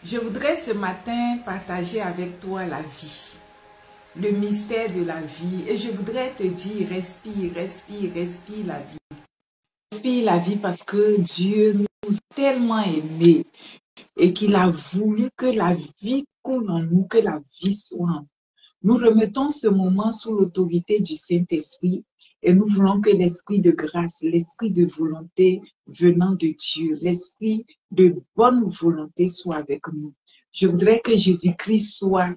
Je voudrais ce matin partager avec toi la vie, le mystère de la vie. Et je voudrais te dire, respire, respire, respire la vie. Respire la vie parce que Dieu nous a tellement aimés et qu'il a voulu que la vie coule en nous, que la vie soit en nous. Nous remettons ce moment sous l'autorité du Saint-Esprit et nous voulons que l'esprit de grâce, l'esprit de volonté venant de Dieu, l'esprit de bonne volonté soit avec nous. Je voudrais que Jésus-Christ soit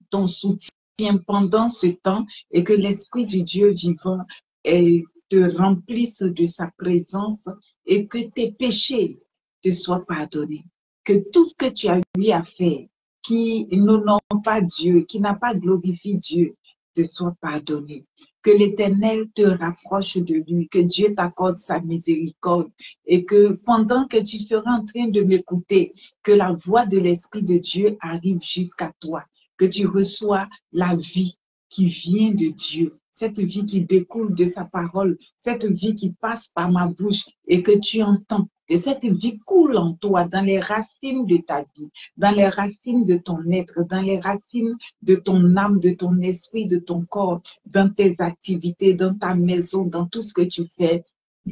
ton soutien pendant ce temps et que l'esprit du Dieu vivant te remplisse de sa présence et que tes péchés te soient pardonnés. Que tout ce que tu as eu à faire qui n'honore pas Dieu, qui n'a pas glorifié Dieu, te soit pardonné. Que l'Éternel te rapproche de lui, que Dieu t'accorde sa miséricorde et que pendant que tu seras en train de m'écouter, que la voix de l'Esprit de Dieu arrive jusqu'à toi, que tu reçois la vie qui vient de Dieu, cette vie qui découle de sa parole, cette vie qui passe par ma bouche et que tu entends. Que cette vie coule en toi, dans les racines de ta vie, dans les racines de ton être, dans les racines de ton âme, de ton esprit, de ton corps, dans tes activités, dans ta maison, dans tout ce que tu fais.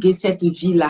Que cette vie-là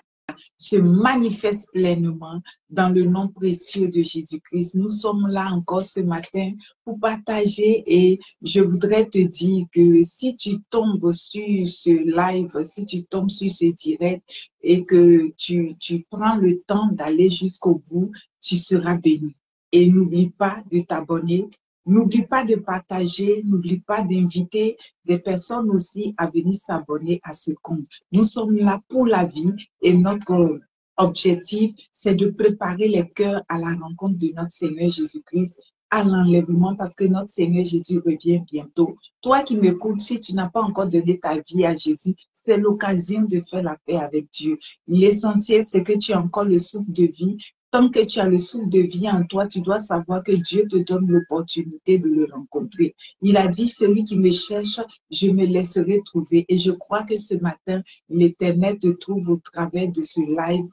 se manifeste pleinement dans le nom précieux de Jésus-Christ. Nous sommes là encore ce matin pour partager et je voudrais te dire que si tu tombes sur ce live, si tu tombes sur ce direct et que tu prends le temps d'aller jusqu'au bout, tu seras béni. Et n'oublie pas de t'abonner. N'oublie pas de partager, n'oublie pas d'inviter des personnes aussi à venir s'abonner à ce compte. Nous sommes là pour la vie et notre objectif, c'est de préparer les cœurs à la rencontre de notre Seigneur Jésus-Christ, à l'enlèvement, parce que notre Seigneur Jésus revient bientôt. Toi qui m'écoutes, si tu n'as pas encore donné ta vie à Jésus, c'est l'occasion de faire la paix avec Dieu. L'essentiel, c'est que tu as encore le souffle de vie. Tant que tu as le souffle de vie en toi, tu dois savoir que Dieu te donne l'opportunité de le rencontrer. Il a dit, celui qui me cherche, je me laisserai trouver. Et je crois que ce matin, l'Éternel te trouve au travers de ce live,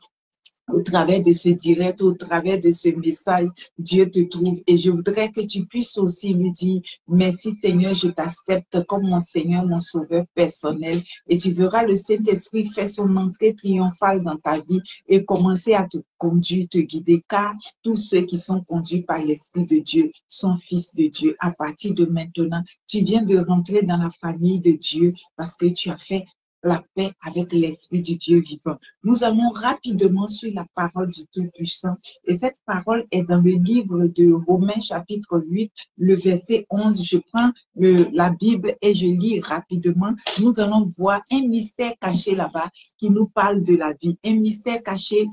au travers de ce direct, au travers de ce message, Dieu te trouve. Et je voudrais que tu puisses aussi lui dire, merci Seigneur, je t'accepte comme mon Seigneur, mon sauveur personnel. Et tu verras le Saint-Esprit faire son entrée triomphale dans ta vie et commencer à te conduire, te guider, car tous ceux qui sont conduits par l'Esprit de Dieu sont fils de Dieu. À partir de maintenant, tu viens de rentrer dans la famille de Dieu parce que tu as fait la paix avec l'Esprit du Dieu vivant. Nous allons rapidement sur la parole du Tout-Puissant et cette parole est dans le livre de Romains chapitre 8, le verset 11. Je prends la Bible et je lis rapidement. Nous allons voir un mystère caché là-bas qui nous parle de la vie, un mystère caché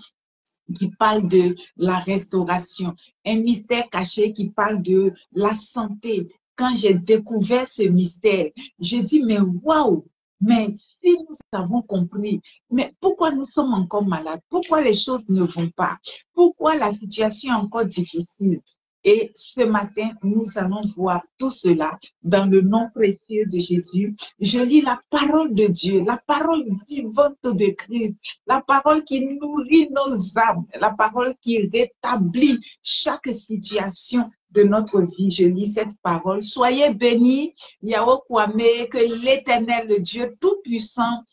qui parle de la restauration, un mystère caché qui parle de la santé. Quand j'ai découvert ce mystère, je dis, mais waouh, mais si nous avons compris, mais pourquoi nous sommes encore malades? Pourquoi les choses ne vont pas? Pourquoi la situation est encore difficile? Et ce matin, nous allons voir tout cela dans le nom précieux de Jésus. Je lis la parole de Dieu, la parole vivante de Christ, la parole qui nourrit nos âmes, la parole qui rétablit chaque situation de notre vie. Je lis cette parole. Soyez bénis, Yahweh Kwame, que l'Éternel, le Dieu Tout-Puissant,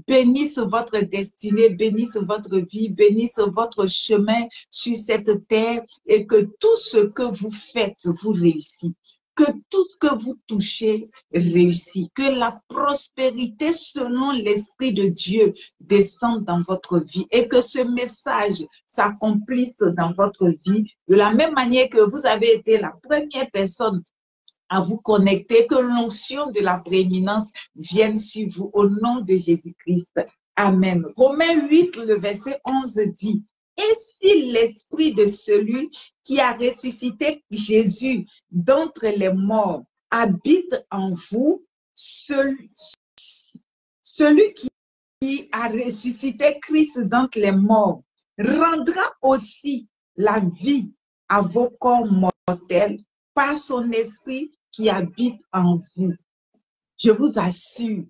bénisse votre destinée, bénisse votre vie, bénisse votre chemin sur cette terre et que tout ce que vous faites vous réussit. Que tout ce que vous touchez réussit, que la prospérité selon l'Esprit de Dieu descende dans votre vie et que ce message s'accomplisse dans votre vie de la même manière que vous avez été la première personne à vous connecter, que l'onction de la prééminence vienne sur vous au nom de Jésus-Christ. Amen. Romains 8, le verset 11 dit, « Et si l'esprit de celui qui a ressuscité Jésus d'entre les morts habite en vous, celui qui a ressuscité Christ d'entre les morts rendra aussi la vie à vos corps mortels par son esprit qui habite en vous. » Je vous assure,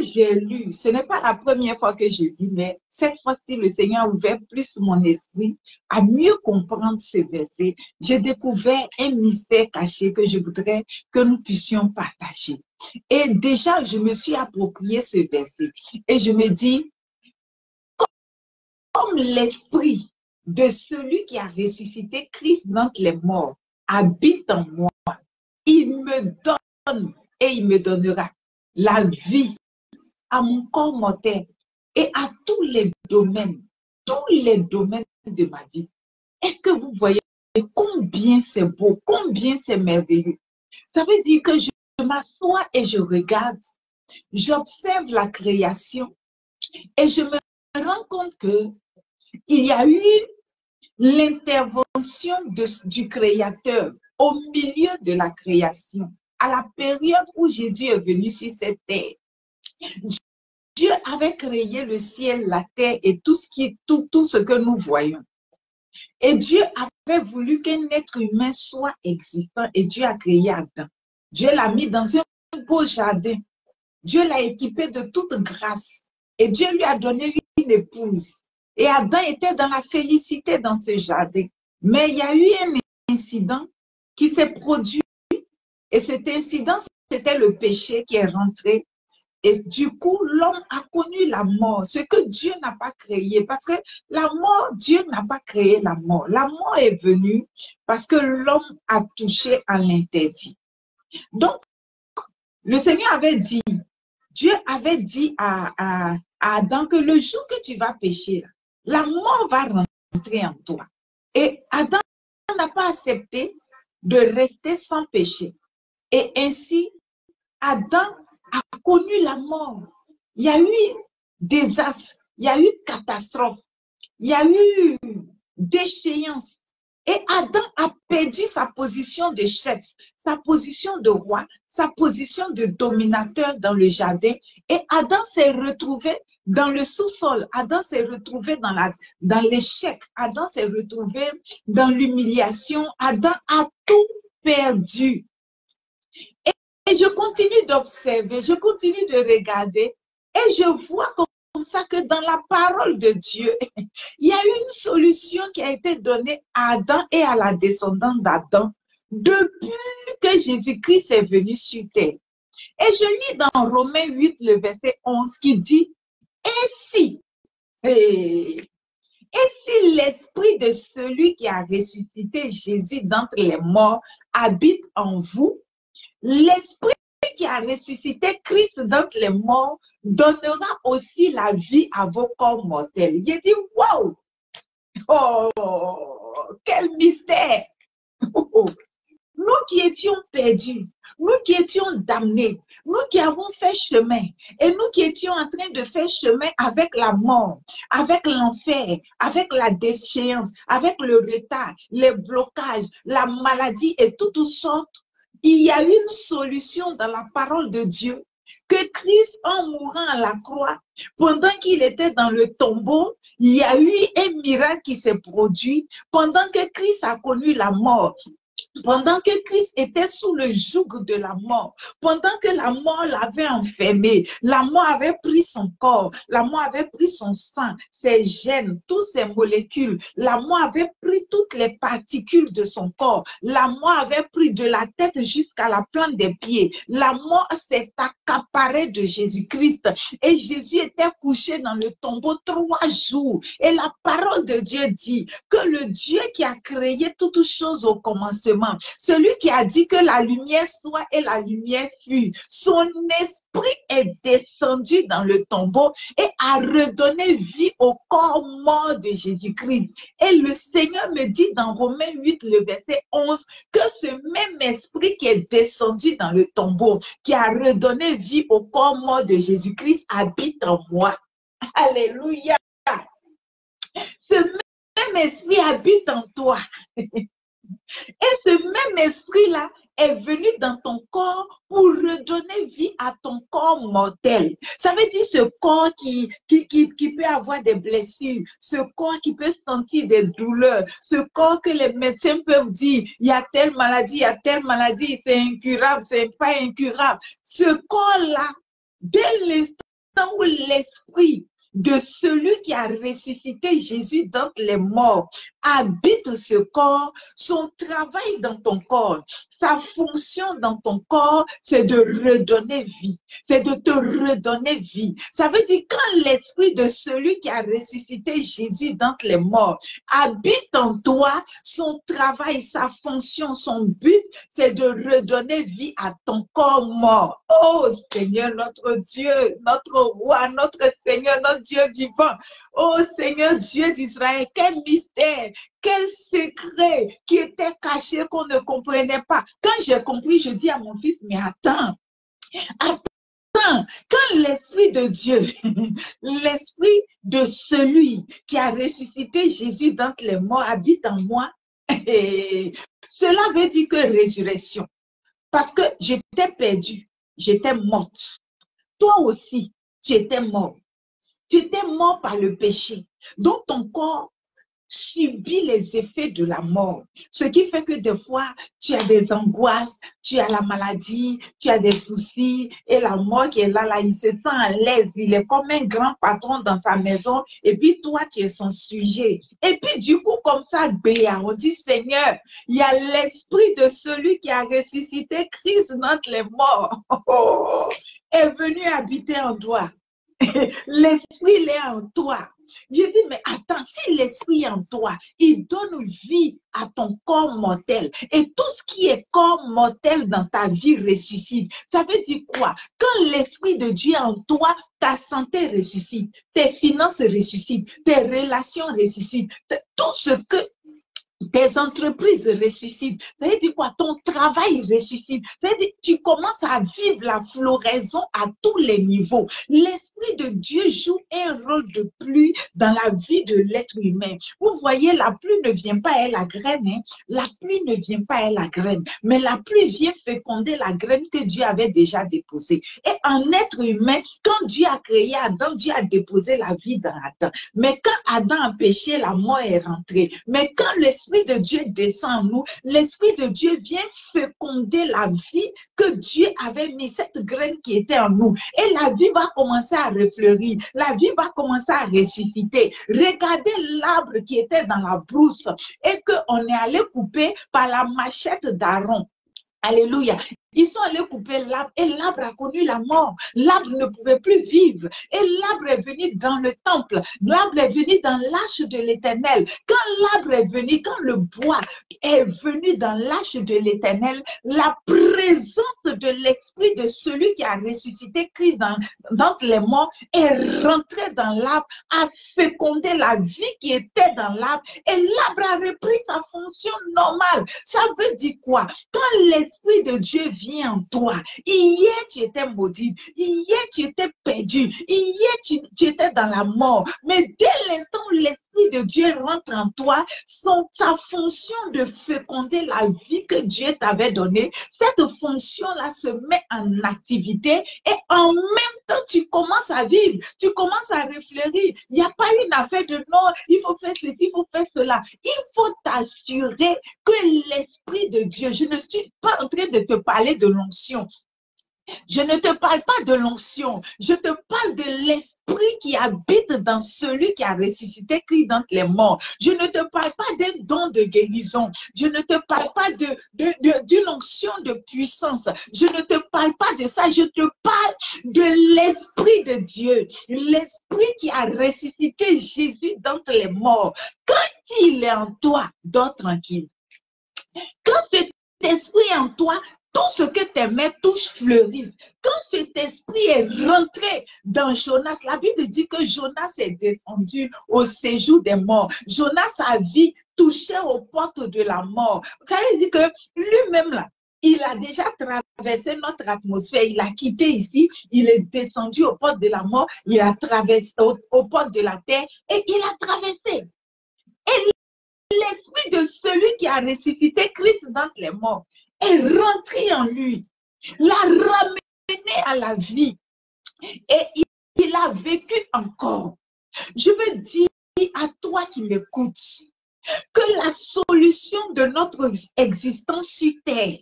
j'ai lu, ce n'est pas la première fois que je lis, mais cette fois-ci, le Seigneur a ouvert plus mon esprit à mieux comprendre ce verset. J'ai découvert un mystère caché que je voudrais que nous puissions partager. Et déjà, je me suis approprié ce verset. Et je me dis, comme l'esprit de celui qui a ressuscité Christ d'entre les morts habite en moi, il me donne et il me donnera la vie à mon corps mortel et à tous les domaines de ma vie. Est-ce que vous voyez combien c'est beau, combien c'est merveilleux? Ça veut dire que je m'assois et je regarde, j'observe la création et je me rends compte que il y a eu l'intervention du Créateur au milieu de la création, à la période où Jésus est venu sur cette terre. Dieu avait créé le ciel, la terre et tout ce que nous voyons. Et Dieu avait voulu qu'un être humain soit existant et Dieu a créé Adam. Dieu l'a mis dans un beau jardin. Dieu l'a équipé de toute grâce et Dieu lui a donné une épouse. Et Adam était dans la félicité dans ce jardin. Mais il y a eu un incident qui s'est produit et cet incident, c'était le péché qui est rentré. Et du coup, l'homme a connu la mort, ce que Dieu n'a pas créé. Parce que la mort, Dieu n'a pas créé la mort. La mort est venue parce que l'homme a touché à l'interdit. Donc, le Seigneur avait dit, Dieu avait dit à Adam que le jour que tu vas pécher, la mort va rentrer en toi. Et Adam n'a pas accepté de rester sans péché. Et ainsi, Adam a connu la mort. Il y a eu désastre, il y a eu catastrophe, il y a eu déchéance. Et Adam a perdu sa position de chef, sa position de roi, sa position de dominateur dans le jardin. Et Adam s'est retrouvé dans le sous-sol. Adam s'est retrouvé dans l'échec. Adam s'est retrouvé dans l'humiliation. Adam a tout perdu. Et je continue d'observer, je continue de regarder et je vois comme ça que dans la parole de Dieu, il y a une solution qui a été donnée à Adam et à la descendante d'Adam depuis que Jésus-Christ est venu sur terre. Et je lis dans Romains 8, le verset 11 qui dit, ainsi, et si l'esprit de celui qui a ressuscité Jésus d'entre les morts habite en vous, l'esprit qui a ressuscité Christ d'entre les morts donnera aussi la vie à vos corps mortels. Il dit, wow! Oh, quel mystère! Nous qui étions perdus, nous qui étions damnés, nous qui avons fait chemin et nous qui étions en train de faire chemin avec la mort, avec l'enfer, avec la déchéance, avec le retard, les blocages, la maladie et toutes sortes. Il y a une solution dans la parole de Dieu que Christ, en mourant à la croix, pendant qu'il était dans le tombeau, il y a eu un miracle qui s'est produit. Pendant que Christ a connu la mort, pendant que Christ était sous le joug de la mort, pendant que la mort l'avait enfermé, la mort avait pris son corps, la mort avait pris son sang, ses gènes, toutes ses molécules, la mort avait pris toutes les particules de son corps, la mort avait pris de la tête jusqu'à la plante des pieds, la mort s'est accaparée de Jésus-Christ et Jésus était couché dans le tombeau 3 jours et la parole de Dieu dit que le Dieu qui a créé toutes choses au commencement, celui qui a dit que la lumière soit et la lumière fut, son esprit est descendu dans le tombeau et a redonné vie au corps mort de Jésus-Christ. Et le Seigneur me dit dans Romains 8, le verset 11, que ce même esprit qui est descendu dans le tombeau, qui a redonné vie au corps mort de Jésus-Christ, habite en moi. Alléluia. Ce même esprit habite en toi. Et ce même esprit-là est venu dans ton corps pour redonner vie à ton corps mortel. Ça veut dire ce corps qui peut avoir des blessures, ce corps qui peut sentir des douleurs, ce corps que les médecins peuvent dire, il y a telle maladie, c'est incurable, c'est pas incurable. Ce corps-là, Dès l'instant où l'esprit de celui qui a ressuscité Jésus d'entre les morts habite ce corps, son travail dans ton corps, sa fonction dans ton corps, c'est de redonner vie, c'est de te redonner vie. Ça veut dire quand l'esprit de celui qui a ressuscité Jésus d'entre les morts habite en toi, son travail, sa fonction, son but, c'est de redonner vie à ton corps mort. Oh Seigneur, notre Dieu, notre roi, notre Seigneur, notre Dieu vivant. Oh Seigneur Dieu d'Israël, quel mystère, quel secret qui était caché qu'on ne comprenait pas. Quand j'ai compris, je dis à mon fils, mais attends, quand l'Esprit de Dieu, l'Esprit de celui qui a ressuscité Jésus d'entre les morts habite en moi, cela veut dire que résurrection. Parce que j'étais perdue, j'étais morte. Toi aussi, tu étais mort. Tu étais mort par le péché. Donc ton corps subit les effets de la mort. Ce qui fait que des fois, tu as des angoisses, tu as la maladie, tu as des soucis, et la mort qui est là, il se sent à l'aise, il est comme un grand patron dans sa maison, et puis toi, tu es son sujet. Et puis du coup, comme ça, on dit, Seigneur, il y a l'esprit de celui qui a ressuscité Christ d'entre les morts, est venu habiter en toi. L'esprit, il est en toi. Je dis, mais attends, si l'esprit est en toi, il donne vie à ton corps mortel. Et tout ce qui est corps mortel dans ta vie ressuscite. Ça veut dire quoi? Quand l'esprit de Dieu est en toi, ta santé ressuscite, tes finances ressuscitent, tes relations ressuscitent, tout ce que tes entreprises ressuscitent. Ça veut dire quoi? Ton travail ressuscite. Ça veut dire tu commences à vivre la floraison à tous les niveaux. L'Esprit de Dieu joue un rôle de pluie dans la vie de l'être humain. Vous voyez, la pluie ne vient pas à la graine. Hein? La pluie ne vient pas à la graine. Mais la pluie vient féconder la graine que Dieu avait déjà déposée. Et en être humain, quand Dieu a créé Adam, Dieu a déposé la vie dans Adam. Mais quand Adam a péché, la mort est rentrée. Mais quand l'Esprit de Dieu descend en nous, l'Esprit de Dieu vient féconder la vie que Dieu avait mis, cette graine qui était en nous. Et la vie va commencer à refleurir, la vie va commencer à ressusciter. Regardez l'arbre qui était dans la brousse et qu'on est allé couper par la machette d'Aaron. Alléluia. Ils sont allés couper l'arbre et l'arbre a connu la mort. L'arbre ne pouvait plus vivre. Et l'arbre est venu dans le temple. L'arbre est venu dans l'arche de l'Éternel. Quand l'arbre est venu, quand le bois est venu dans l'arche de l'Éternel, la présence de l'esprit de celui qui a ressuscité Christ dans les morts est rentrée dans l'arbre, a fécondé la vie qui était dans l'arbre et l'arbre a repris sa fonction normale. Ça veut dire quoi? Quand l'Esprit de Dieu vient en toi, hier tu étais maudit, hier tu étais perdu, hier tu étais dans la mort, mais dès l'instant où l'Esprit de Dieu rentre en toi, sa fonction de féconder la vie que Dieu t'avait donnée, cette fonction-là se met en activité et en même temps tu commences à vivre, tu commences à réfléchir. Il n'y a pas une affaire de non, il faut faire ceci, il faut faire cela. Il faut t'assurer que l'Esprit de Dieu, je ne suis pas en train de te parler de l'onction. Je ne te parle pas de l'onction, je te parle de l'esprit qui habite dans celui qui a ressuscité Christ d'entre les morts. Je ne te parle pas d'un don de guérison, je ne te parle pas d'une onction de puissance, je ne te parle pas de ça, je te parle de l'Esprit de Dieu, l'Esprit qui a ressuscité Jésus d'entre les morts. Quand il est en toi, dors tranquille. Quand cet esprit est en toi, tout ce que tes mains touchent fleurissent. Quand cet esprit est rentré dans Jonas, la Bible dit que Jonas est descendu au séjour des morts. Jonas, sa vie touchait aux portes de la mort. Ça veut dire que lui-même, là, il a déjà traversé notre atmosphère. Il a quitté ici, il est descendu aux portes de la mort, il a traversé aux portes de la terre et il a traversé. Et l'esprit de celui qui a ressuscité Christ d'entre les morts est rentré en lui, l'a ramené à la vie et il a vécu encore. Je veux dire à toi qui m'écoutes que la solution de notre existence sur terre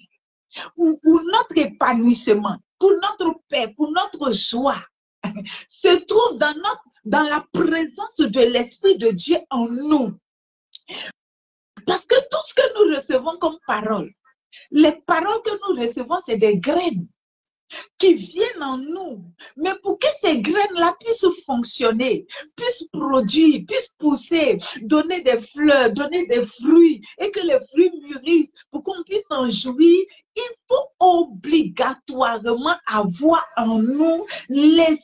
où notre épanouissement, pour notre paix, pour notre joie, se trouve dans la présence de l'Esprit de Dieu en nous. Parce que tout ce que nous recevons comme parole, les paroles que nous recevons, c'est des graines qui viennent en nous. Mais pour que ces graines-là puissent fonctionner, puissent produire, puissent pousser, donner des fleurs, donner des fruits, et que les fruits mûrissent, pour qu'on puisse en jouir, il faut obligatoirement avoir en nous l'esprit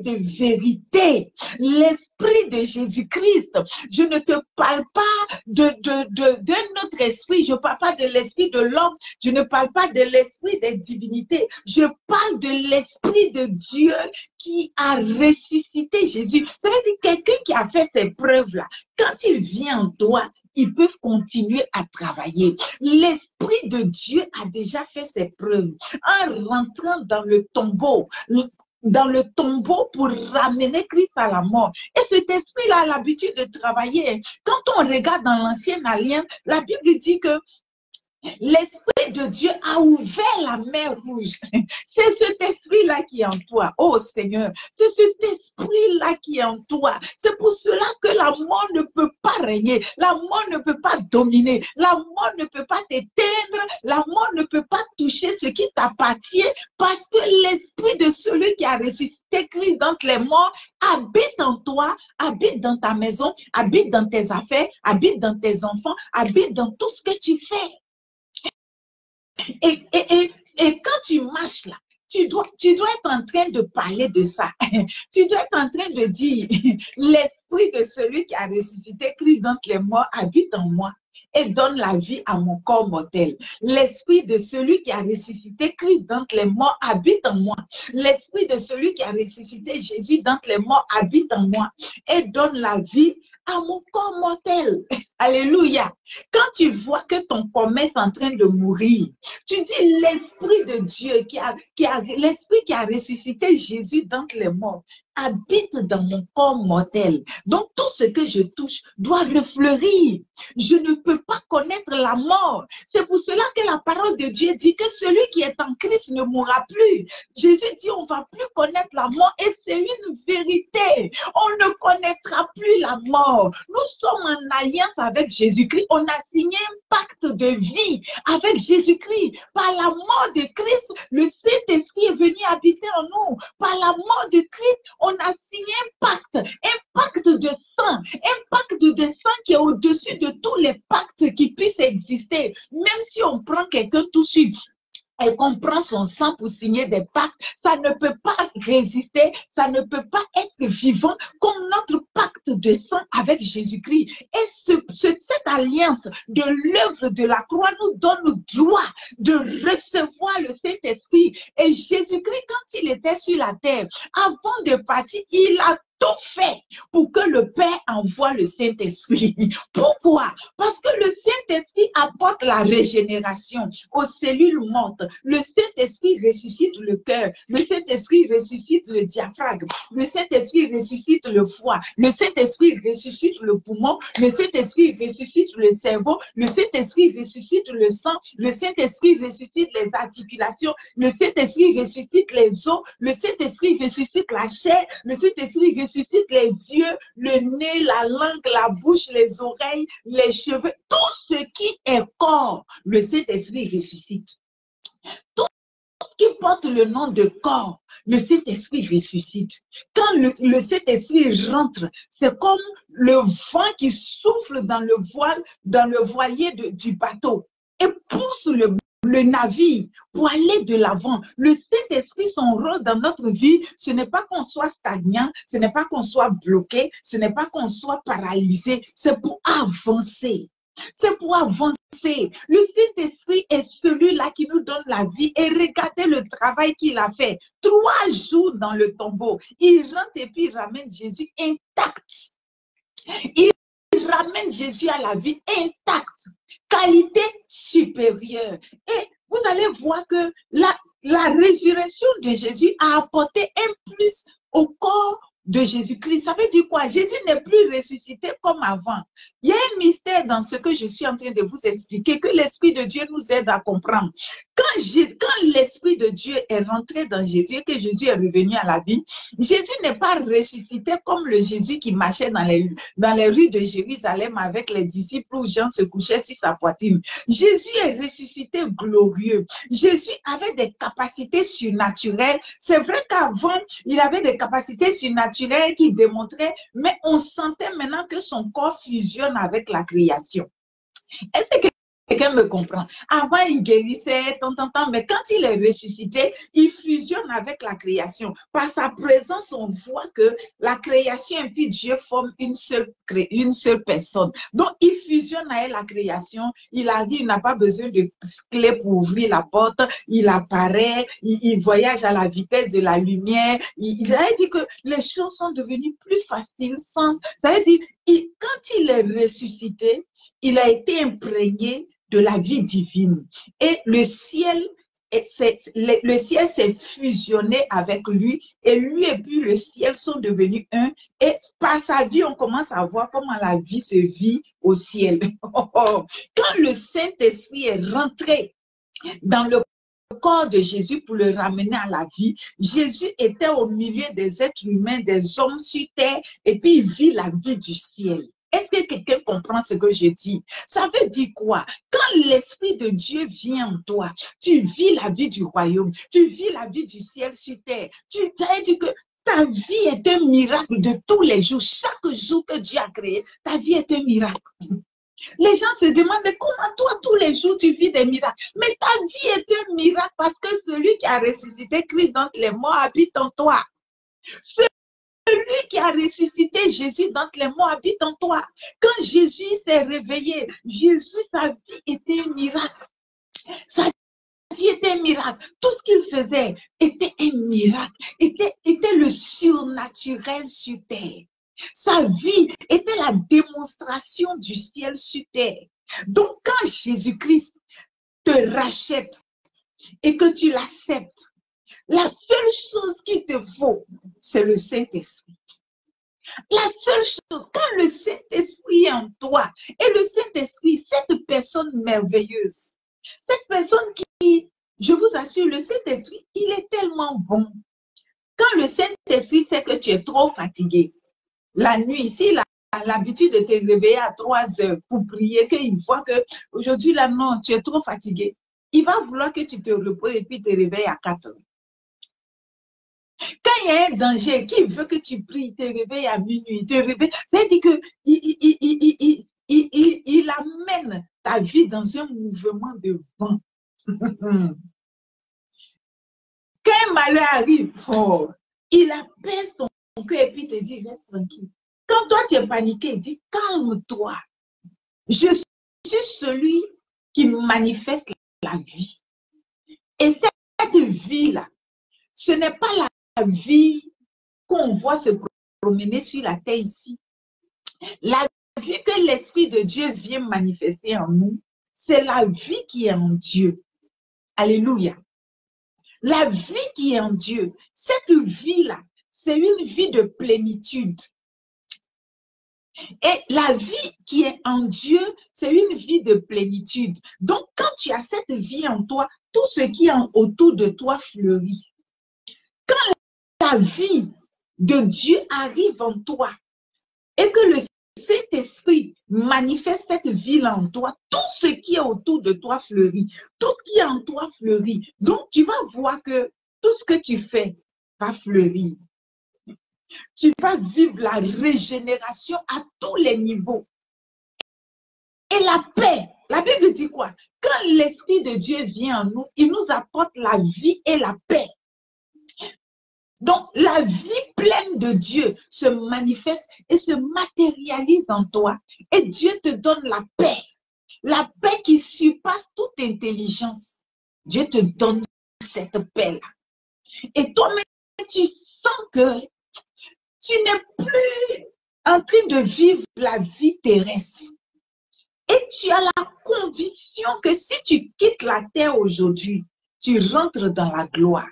de vérité, l'esprit de Jésus-Christ. Je ne te parle pas d'un autre esprit, je ne parle pas de l'esprit de l'homme, je ne parle pas de l'esprit des divinités, je parle de l'esprit de Dieu qui a ressuscité Jésus. Ça veut dire quelqu'un qui a fait ces preuves-là, quand il vient en toi, il peut continuer à travailler. L'esprit de Dieu a déjà fait ses preuves en rentrant dans le tombeau pour ramener Christ à la mort. Et cet esprit-là a l'habitude de travailler. Quand on regarde dans l'Ancienne Alliance, la Bible dit que l'Esprit de Dieu a ouvert la mer rouge. C'est cet esprit-là qui est en toi. Oh Seigneur, c'est cet esprit-là qui est en toi. C'est pour cela que la mort ne peut pas régner. La mort ne peut pas dominer. La mort ne peut pas t'éteindre. La mort ne peut pas toucher ce qui t'appartient parce que l'esprit de celui qui a ressuscité Christ d'entre les morts habite en toi, habite dans ta maison, habite dans tes affaires, habite dans tes enfants, habite dans tout ce que tu fais. Et quand tu marches là, tu dois être en train de parler de ça. Tu dois être en train de dire, l'esprit de celui qui a ressuscité Christ d'entre les morts habite en moi et donne la vie à mon corps mortel. L'esprit de celui qui a ressuscité Christ d'entre les morts habite en moi. L'esprit de celui qui a ressuscité Jésus d'entre les morts habite en moi et donne la vie à mon corps mortel. Alléluia. Quand tu vois que ton commerce est en train de mourir, tu dis l'esprit de Dieu l'esprit qui a ressuscité Jésus d'entre les morts habite dans mon corps mortel. Donc tout ce que je touche doit refleurir. Je ne peux pas connaître la mort. C'est pour cela que la parole de Dieu dit que celui qui est en Christ ne mourra plus. Jésus dit on ne va plus connaître la mort et c'est une vérité. On ne connaîtra plus la mort. Nous sommes en alliance avec Jésus-Christ. On a signé un pacte de vie avec Jésus-Christ. Par la mort de Christ, le Saint-Esprit est venu habiter en nous. Par la mort de Christ, on a signé un pacte de sang, un pacte de sang qui est au-dessus de tous les pactes qui puissent exister. Même si on prend quelqu'un tout de suite et qu'on prend son sang pour signer des pactes, ça ne peut pas résister, ça ne peut pas être vivant comme notre pacte de sang avec Jésus-Christ. Et cette alliance de l'œuvre de la croix nous donne le droit de recevoir le Saint-Esprit. Et Jésus-Christ, quand il était sur la terre, avant de partir, il a tout fait pour que le Père envoie le Saint-Esprit. Pourquoi? Parce que le Saint-Esprit apporte la régénération aux cellules mortes. Le Saint-Esprit ressuscite le cœur. Le Saint-Esprit ressuscite le diaphragme. Le Saint-Esprit ressuscite le foie. Le Saint-Esprit ressuscite le poumon. Le Saint-Esprit ressuscite le cerveau. Le Saint-Esprit ressuscite le sang. Le Saint-Esprit ressuscite les articulations. Le Saint-Esprit ressuscite les os. Le Saint-Esprit ressuscite la chair. Le Saint-Esprit ressuscite les yeux, le nez, la langue, la bouche, les oreilles, les cheveux, tout ce qui est corps, le Saint-Esprit ressuscite. Tout ce qui porte le nom de corps, le Saint-Esprit ressuscite. Quand le Saint-Esprit rentre, c'est comme le vent qui souffle dans le voilier du bateau et pousse le navire pour aller de l'avant. Le Saint-Esprit, son rôle dans notre vie, ce n'est pas qu'on soit stagnant, ce n'est pas qu'on soit bloqué, ce n'est pas qu'on soit paralysé, c'est pour avancer. C'est pour avancer. Le Saint-Esprit est celui-là qui nous donne la vie. Et regardez le travail qu'il a fait. 3 jours dans le tombeau. Il rentre et puis il ramène Jésus intact. Il ramène Jésus à la vie intacte. Qualité supérieure. Et vous allez voir que la résurrection de Jésus a apporté un plus au corps de Jésus-Christ. Ça veut dire quoi? Jésus n'est plus ressuscité comme avant. Il y a un mystère dans ce que je suis en train de vous expliquer, que l'Esprit de Dieu nous aide à comprendre. Quand l'Esprit de Dieu est rentré dans Jésus et que Jésus est revenu à la vie, Jésus n'est pas ressuscité comme le Jésus qui marchait dans les rues de Jérusalem avec les disciples où Jean se couchait sur sa poitrine. Jésus est ressuscité glorieux. Jésus avait des capacités surnaturelles. C'est vrai qu'avant, il avait des capacités surnaturelles qui démontraient, mais on sentait maintenant que son corps fusionne avec la création. Est-ce que quelqu'un me comprend? Avant, il guérissait, mais quand il est ressuscité, il fusionne avec la création. Par sa présence, on voit que la création et puis Dieu forment une seule personne. Donc, il fusionne avec la création. Il arrive, il n'a pas besoin de clé pour ouvrir la porte. Il apparaît, il voyage à la vitesse de la lumière. Il a dit que les choses sont devenues plus faciles. Ça veut dire, quand il est ressuscité, il a été imprégné de la vie divine. Et le ciel s'est fusionné avec lui, et lui et puis le ciel sont devenus un. Et par sa vie, on commence à voir comment la vie se vit au ciel. Quand le Saint-Esprit est rentré dans le corps de Jésus pour le ramener à la vie, Jésus était au milieu des êtres humains, des hommes sur terre, et puis il vit la vie du ciel. Est-ce que quelqu'un comprend ce que je dis? Ça veut dire quoi? Quand l'Esprit de Dieu vient en toi, tu vis la vie du royaume, tu vis la vie du ciel sur terre. Tu t'as dit que ta vie est un miracle de tous les jours. Chaque jour que Dieu a créé, ta vie est un miracle. Les gens se demandent, mais comment toi, tous les jours, tu vis des miracles? Mais ta vie est un miracle parce que celui qui a ressuscité Christ d'entre les morts habite en toi. Celui qui a ressuscité Jésus d'entre les morts habite en toi. Quand Jésus s'est réveillé, Jésus, sa vie était un miracle. Sa vie était un miracle. Tout ce qu'il faisait était un miracle, était le surnaturel sur terre. Sa vie était la démonstration du ciel sur terre. Donc, quand Jésus-Christ te rachète et que tu l'acceptes, la seule chose qu'il te faut, c'est le Saint-Esprit. La seule chose, quand le Saint-Esprit est en toi, et le Saint-Esprit, cette personne merveilleuse, cette personne qui, je vous assure, le Saint-Esprit, il est tellement bon. Quand le Saint-Esprit sait que tu es trop fatigué, la nuit, s'il a l'habitude de te réveiller à 3 heures pour prier, qu'il voit que aujourd'hui, là, non, tu es trop fatigué, il va vouloir que tu te reposes et puis te réveilles à 4 heures. Quand il y a un danger, qui veut que tu pries, il te réveille à minuit, il te réveille, c'est-à-dire qu'il amène ta vie dans un mouvement de vent. Quand un malheur arrive, il apaise ton cœur et puis te dit, reste tranquille. Quand toi tu es paniqué, il dit, calme-toi. Je suis celui qui manifeste la vie. Et cette vie-là, ce n'est pas la vie qu'on voit se promener sur la terre ici. La vie que l'Esprit de Dieu vient manifester en nous, c'est la vie qui est en Dieu. Alléluia. La vie qui est en Dieu, cette vie-là, c'est une vie de plénitude. Et la vie qui est en Dieu, c'est une vie de plénitude. Donc, quand tu as cette vie en toi, tout ce qui est autour de toi fleurit. Quand la vie de Dieu arrive en toi et que le Saint-Esprit manifeste cette vie en toi, tout ce qui est autour de toi fleurit. Tout ce qui est en toi fleurit. Donc, tu vas voir que tout ce que tu fais va fleurir. Tu vas vivre la régénération à tous les niveaux. Et la paix, la Bible dit quoi? Quand l'Esprit de Dieu vient en nous, il nous apporte la vie et la paix. Donc, la vie pleine de Dieu se manifeste et se matérialise en toi. Et Dieu te donne la paix qui surpasse toute intelligence. Dieu te donne cette paix-là. Et toi-même, tu sens que tu n'es plus en train de vivre la vie terrestre. Et tu as la conviction que si tu quittes la terre aujourd'hui, tu rentres dans la gloire.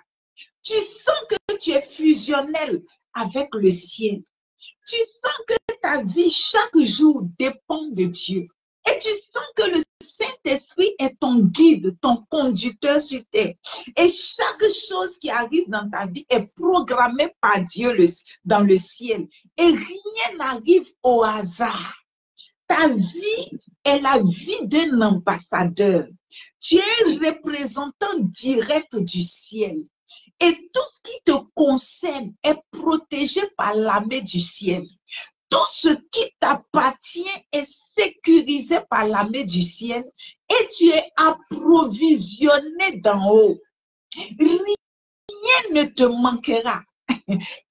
Tu sens que tu es fusionnel avec le ciel. Tu sens que ta vie chaque jour dépend de Dieu. Et tu sens que le Saint-Esprit est ton guide, ton conducteur sur terre. Et chaque chose qui arrive dans ta vie est programmée par Dieu dans le ciel. Et rien n'arrive au hasard. Ta vie est la vie d'un ambassadeur. Tu es un représentant direct du ciel. Et tout ce qui te concerne est protégé par la main du ciel. Tout ce qui t'appartient est sécurisé par la main du ciel et tu es approvisionné d'en haut. Rien ne te manquera.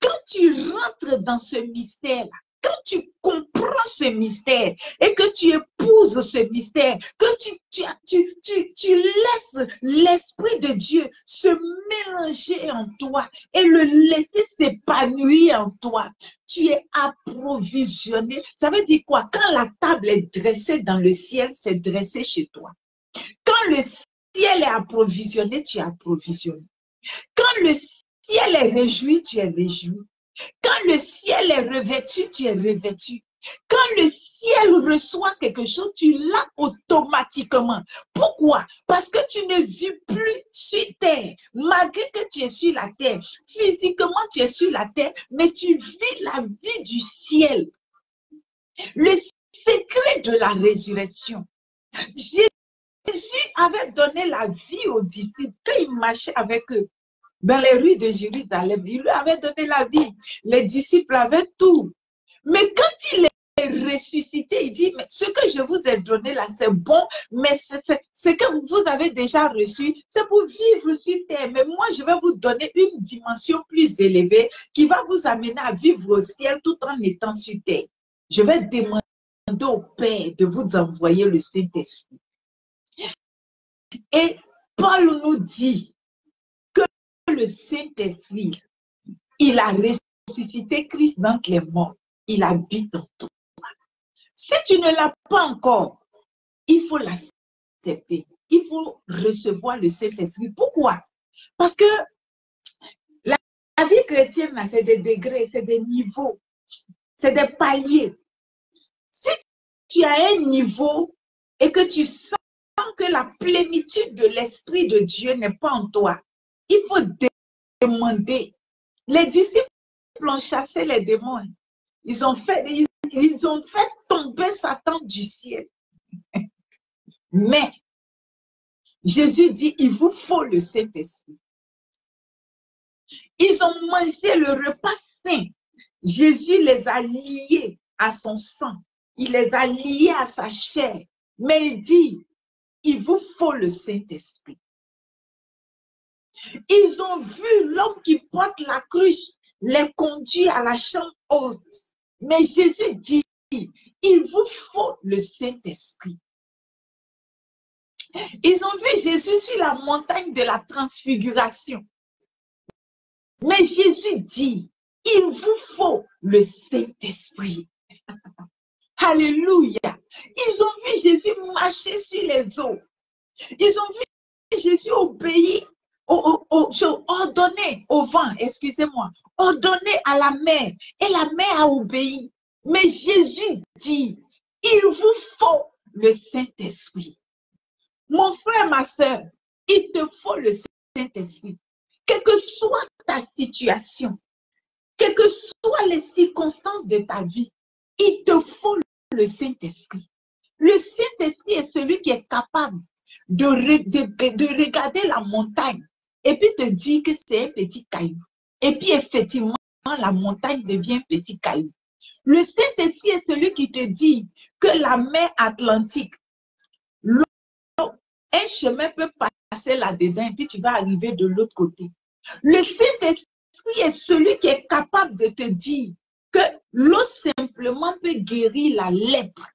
Quand tu rentres dans ce mystère, quand tu comprends ce mystère et que tu épouses ce mystère, que tu laisses l'Esprit de Dieu se mélanger en toi et le laisser s'épanouir en toi, tu es approvisionné. Ça veut dire quoi? Quand la table est dressée dans le ciel, c'est dressé chez toi. Quand le ciel est approvisionné, tu es approvisionné. Quand le ciel est réjoui, tu es réjoui. Quand le ciel est revêtu, tu es revêtu. Quand le ciel reçoit quelque chose, tu l'as automatiquement. Pourquoi? Parce que tu ne vis plus sur terre. Malgré que tu es sur la terre, physiquement tu es sur la terre, mais tu vis la vie du ciel. Le secret de la résurrection. Jésus avait donné la vie aux disciples quand il marchait avec eux dans les rues de Jérusalem. Il lui avait donné la vie. Les disciples avaient tout. Mais quand il est ressuscité, il dit, mais ce que je vous ai donné là, c'est bon, mais ce que vous avez déjà reçu, c'est pour vivre sur terre. Mais moi, je vais vous donner une dimension plus élevée qui va vous amener à vivre au ciel tout en étant sur terre. Je vais demander au Père de vous envoyer le Saint-Esprit. Et Paul nous dit que le Saint-Esprit, il a ressuscité Christ d'entre les morts. Il habite en toi. Si tu ne l'as pas encore, il faut l'accepter. Il faut recevoir le Saint-Esprit. Pourquoi? Parce que la vie chrétienne, c'est des degrés, c'est des niveaux, c'est des paliers. Si tu as un niveau et que tu sens que la plénitude de l'Esprit de Dieu n'est pas en toi, il faut demander. Les disciples ont chassé les démons. Ils ont fait tomber Satan du ciel. Mais Jésus dit, il vous faut le Saint-Esprit. Ils ont mangé le repas saint. Jésus les a liés à son sang. Il les a liés à sa chair. Mais il dit, il vous faut le Saint-Esprit. Ils ont vu l'homme qui porte la cruche les conduire à la chambre haute. Mais Jésus dit, il vous faut le Saint-Esprit. Ils ont vu Jésus sur la montagne de la transfiguration. Mais Jésus dit, il vous faut le Saint-Esprit. Alléluia. Ils ont vu Jésus marcher sur les eaux. Ils ont vu Jésus obéir, ordonner au vent, excusez-moi, ordonner à la mer. Et la mer a obéi. Mais Jésus dit, il vous faut le Saint-Esprit. Mon frère, ma soeur, il te faut le Saint-Esprit. Quelle que soit ta situation, quelles que soient les circonstances de ta vie, il te faut le Saint-Esprit. Le Saint-Esprit est celui qui est capable de regarder la montagne et puis te dire que c'est un petit caillou. Et puis effectivement, la montagne devient un petit caillou. Le Saint-Esprit est celui qui te dit que la mer Atlantique, un chemin peut passer là-dedans et puis tu vas arriver de l'autre côté. Le Saint-Esprit est celui qui est capable de te dire que l'eau simplement peut guérir la lèpre.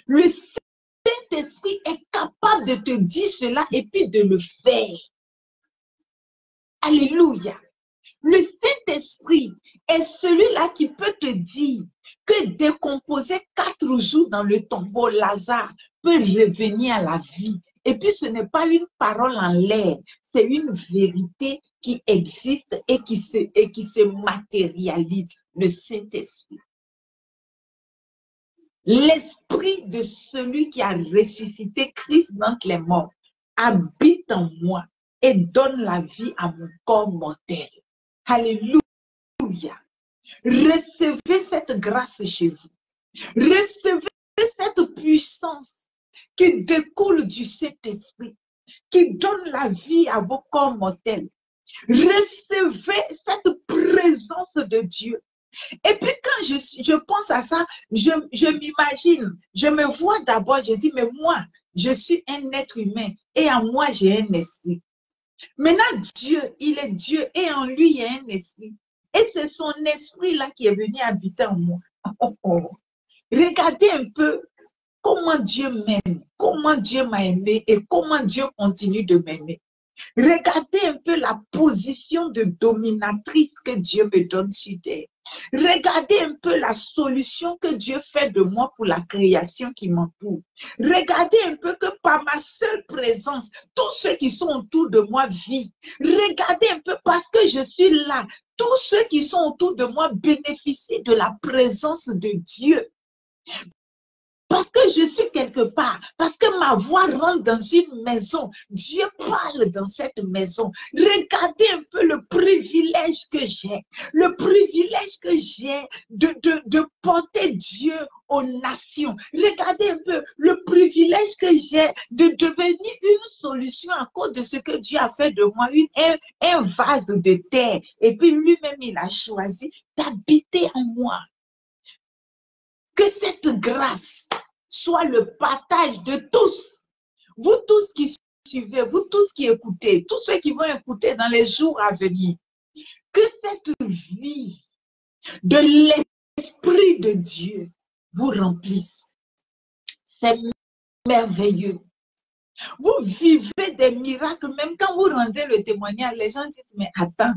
Le Saint-Esprit est capable de te dire cela et puis de le faire. Alléluia. Le Saint-Esprit est celui-là qui peut te dire que décomposer 4 jours dans le tombeau, Lazare peut revenir à la vie. Et puis ce n'est pas une parole en l'air, c'est une vérité qui existe et qui se matérialise. Le Saint-Esprit. L'esprit de celui qui a ressuscité Christ d'entre les morts habite en moi et donne la vie à mon corps mortel. Alléluia. Recevez cette grâce chez vous. Recevez cette puissance qui découle du Saint-Esprit, qui donne la vie à vos corps mortels. Recevez cette présence de Dieu. Et puis quand je pense à ça, je m'imagine, je me vois d'abord, je dis, mais moi, je suis un être humain et en moi, j'ai un esprit. Maintenant, Dieu, il est Dieu et en lui, il y a un esprit. Et c'est son esprit-là qui est venu habiter en moi. Regardez un peu comment Dieu m'aime, comment Dieu m'a aimé et comment Dieu continue de m'aimer. Regardez un peu la position de dominatrice que Dieu me donne sur terre. Regardez un peu la solution que Dieu fait de moi pour la création qui m'entoure. Regardez un peu que par ma seule présence, tous ceux qui sont autour de moi vivent. Regardez un peu parce que je suis là. Tous ceux qui sont autour de moi bénéficient de la présence de Dieu. Parce que je suis quelque part, parce que ma voix rentre dans une maison, Dieu parle dans cette maison. Regardez un peu le privilège que j'ai de porter Dieu aux nations. Regardez un peu le privilège que j'ai de devenir une solution à cause de ce que Dieu a fait de moi, un vase de terre. Et puis lui-même, il a choisi d'habiter en moi. Que cette grâce soit le partage de tous. Vous tous qui suivez, vous tous qui écoutez, tous ceux qui vont écouter dans les jours à venir. Que cette vie de l'Esprit de Dieu vous remplisse. C'est merveilleux. Vous vivez des miracles, même quand vous rendez le témoignage, les gens disent, mais attends,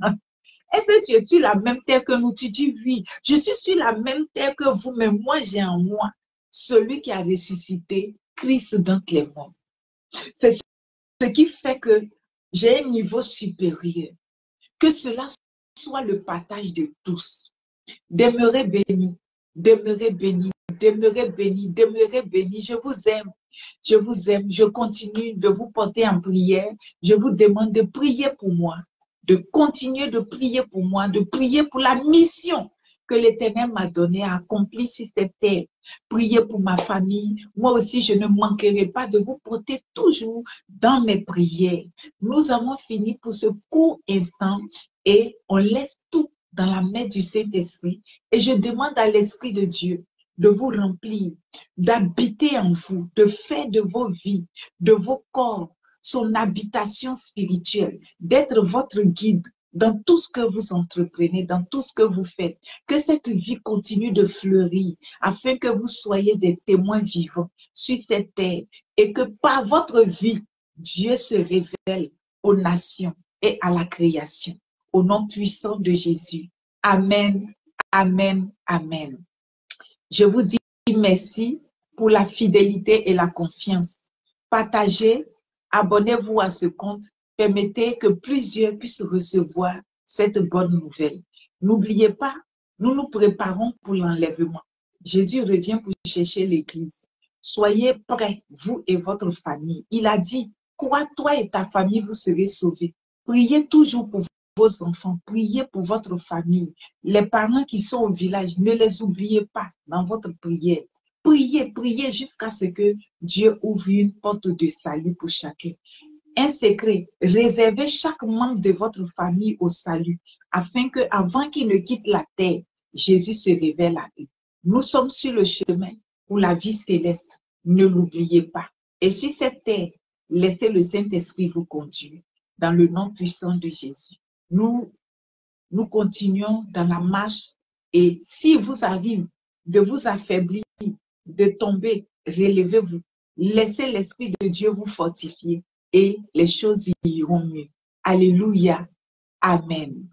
est-ce que tu es sur la même terre que nous? Tu dis oui, je suis sur la même terre que vous, mais moi j'ai en moi celui qui a ressuscité Christ d'entre les morts. C'est ce qui fait que j'ai un niveau supérieur. Que cela soit le partage de tous. Demeurez bénis, demeurez bénis, demeurez bénis, demeurez bénis. Je vous aime. Je vous aime. Je continue de vous porter en prière. Je vous demande de prier pour moi, de continuer de prier pour moi, de prier pour la mission que l'Éternel m'a donnée à accomplir sur cette terre. Priez pour ma famille. Moi aussi, je ne manquerai pas de vous porter toujours dans mes prières. Nous avons fini pour ce court instant et on laisse tout dans la main du Saint-Esprit. Et je demande à l'Esprit de Dieu de vous remplir, d'habiter en vous, de faire de vos vies, de vos corps, son habitation spirituelle, d'être votre guide dans tout ce que vous entreprenez, dans tout ce que vous faites. Que cette vie continue de fleurir afin que vous soyez des témoins vivants sur cette terre et que par votre vie, Dieu se révèle aux nations et à la création. Au nom puissant de Jésus. Amen, amen, amen. Je vous dis merci pour la fidélité et la confiance. Partagez, abonnez-vous à ce compte. Permettez que plusieurs puissent recevoir cette bonne nouvelle. N'oubliez pas, nous nous préparons pour l'enlèvement. Jésus revient pour chercher l'Église. Soyez prêts, vous et votre famille. Il a dit, crois toi et ta famille, vous serez sauvés. Priez toujours pour vos enfants, priez pour votre famille. Les parents qui sont au village, ne les oubliez pas dans votre prière. Priez, priez jusqu'à ce que Dieu ouvre une porte de salut pour chacun. Un secret, réservez chaque membre de votre famille au salut, afin qu'avant qu'il ne quitte la terre, Jésus se révèle à eux. Nous sommes sur le chemin pour la vie céleste. Ne l'oubliez pas. Et sur cette terre, laissez le Saint-Esprit vous conduire. Dans le nom puissant de Jésus. Nous continuons dans la marche et s'il vous arrive de vous affaiblir, de tomber, relevez-vous. Laissez l'Esprit de Dieu vous fortifier et les choses iront mieux. Alléluia. Amen.